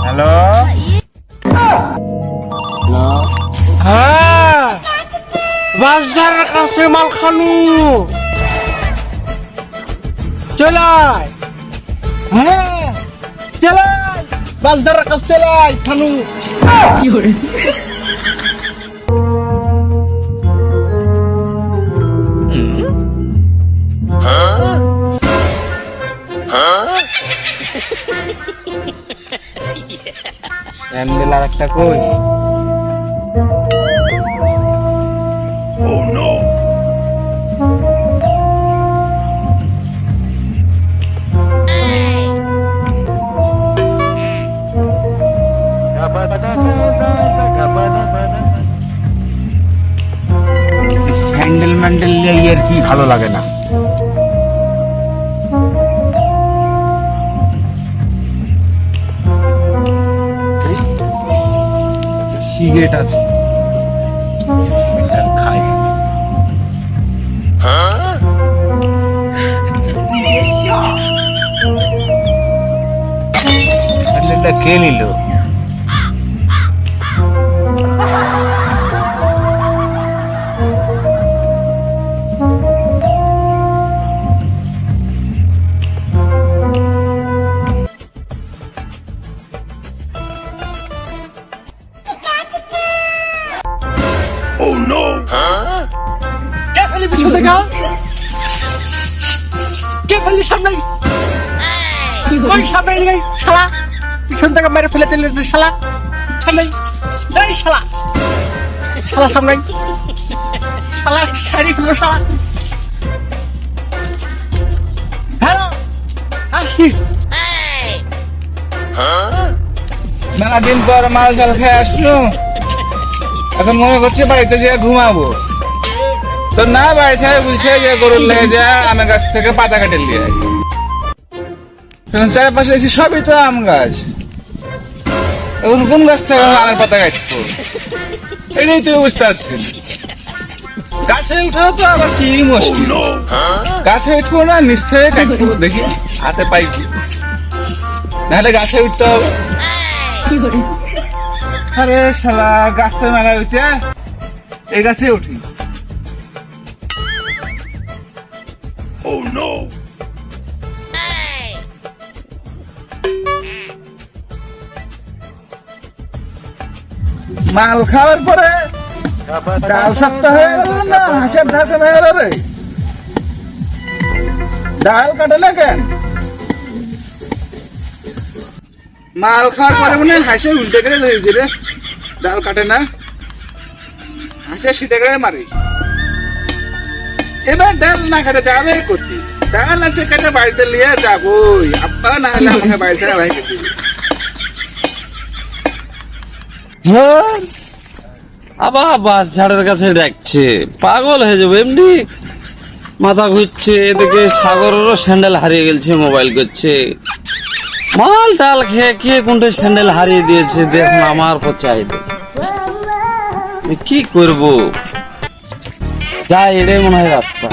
Hello hello, হ্যাঁ বাজারের কাছে মালখানু চলাই, হ্যাঁ চলাই বাজারের কাছে চলাই খানু। কি করে আর একটা কই? হ্যান্ডেল ম্যান্ডেল নিয়ে আর কি ভালো লাগে না। সিগারেট আছে, খাই। কে নিল? Oh no! Huh? क्या पहले पीछे देखा? क्या पहले सामने? कोई सामने नहीं गई, शाला। पीछे देखा मेरे पहले तेरे शाला, सामने, नहीं शाला, शाला सामने, शाला शरीफ लो शाला। हेलो, आशी। हाँ? मैं दिन पर माल चल के आशुनु। এখন মনে করছে বাড়িতে যে ঘুমাবো, তো না বাড়িতে বলছে যে গরুর লেগে যা আমের গাছ থেকে পাতা কাটে নিয়ে যায়। চারপাশে দেখছি সবই তো আম গাছ, এখন কোন গাছ থেকে আমের পাতা কাটবো এটাই তো বুঝতে পারছি। গাছে উঠাও তো আবার কি মুশকিল, গাছে উঠবো না নিচ থেকে কাটবো, দেখি হাতে পাই কি, নাহলে গাছে উঠতে হবে। আরে শালা গাছটা মারা হয়েছে, এই গাছে উঠি। Oh no! মাল খাওয়ার পরে ডাল সপ্তাহ হয়ে গেল না, হাঁসের ধাতে মেয়ের রে ডাল কাটে না কেন? মাল খাওয়ার পরে মনে হাঁসের উল্টে করে ধরেছে রে, ডাল কাটে না, হাঁসের সিটে করে মারি। এবার ডাল না কাটে যাবে করতে, ডাল আছে কেটে বাড়িতে নিয়ে যাবোই, আব্বা না হলে আমাকে বাড়িতে ভাই কেটে আবার বাস ঝাড়ের কাছে ডাকছে, পাগল হয়ে যাবো এমনি, মাথা ঘুরছে। এদিকে সাগরেরও স্যান্ডেল হারিয়ে গেছে, মোবাইল করছে। মাল ডাল খেয়ে কে কোনটা স্যান্ডেল হারিয়ে দিয়েছে দেখুন, আমার চাইবে কি করবো, যাই এটাই মনে হয় রাস্তা।